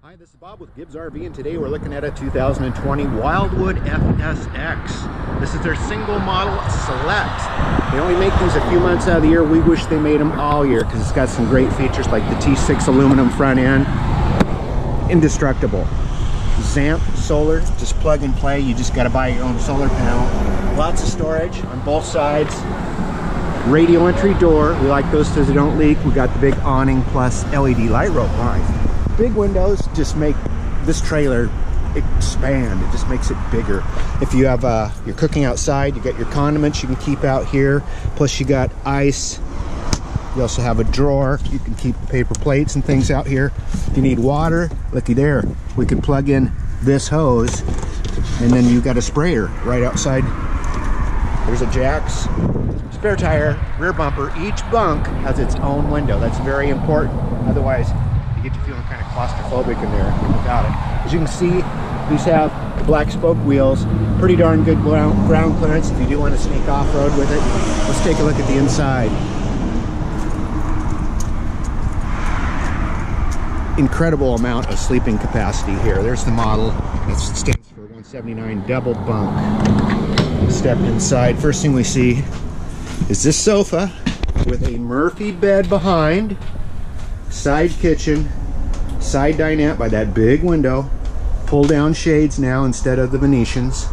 Hi, this is Bob with Gibbs RV, and today we're looking at a 2020 Wildwood FSX. This is their single model select. They only make these a few months out of the year. We wish they made them all year because it's got some great features like the T6 aluminum front end. Indestructible. ZAMP solar, just plug and play. You just got to buy your own solar panel. Lots of storage on both sides. Radial entry door. We like those because they don't leak. We got the big awning plus LED light rope lines. Big windows just make this trailer expand. It just makes it bigger. If you have you're cooking outside, you got your condiments you can keep out here. Plus you got ice. You also have a drawer. You can keep paper plates and things out here. If you need water, looky there. We can plug in this hose, and then you got a sprayer right outside. There's a jacks, spare tire, rear bumper. Each bunk has its own window. That's very important. Otherwise, you get to feeling kind of claustrophobic in there without it. As you can see, these have the black spoke wheels. Pretty darn good ground clearance if you do want to sneak off-road with it. Let's take a look at the inside. Incredible amount of sleeping capacity here. There's the model. It stands for 179 double bunk. Step inside. First thing we see is this sofa with a Murphy bed behind. Side kitchen, side dinette by that big window, pull down shades now instead of the Venetians,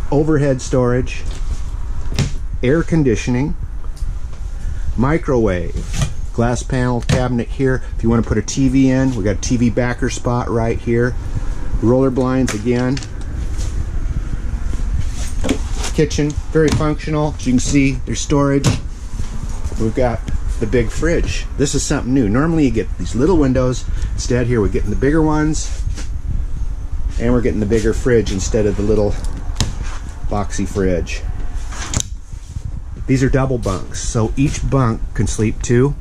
overhead storage, air conditioning, microwave, glass panel cabinet here. If you want to put a TV in, we got a TV backer spot right here, roller blinds again, kitchen, very functional. As you can see, there's storage. We've got the big fridge. This is something new. Normally you get these little windows. Instead here we're getting the bigger ones, and we're getting the bigger fridge instead of the little boxy fridge. These are double bunks, so each bunk can sleep two.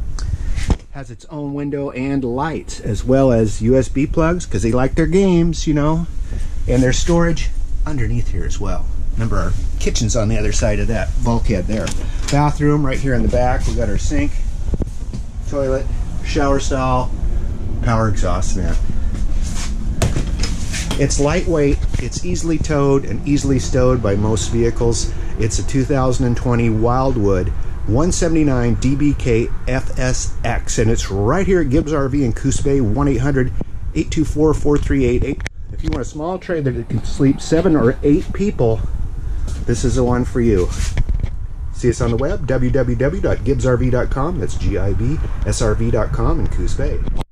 Has its own window and lights, as well as USB plugs because they like their games, you know, and there's storage underneath here as well. Remember, our kitchen's on the other side of that bulkhead there. Bathroom right here in the back. We got our sink, toilet, shower stall, power exhaust vent. It's lightweight, it's easily towed and easily stowed by most vehicles. It's a 2020 Wildwood 179 DBK FSX, and it's right here at Gibbs RV in Coos Bay, 1-800-824-4388. If you want a small trailer that can sleep 7 or 8 people, this is the one for you. See us on the web, www.gibbsrv.com. That's GIBSRV.com in Coos Bay.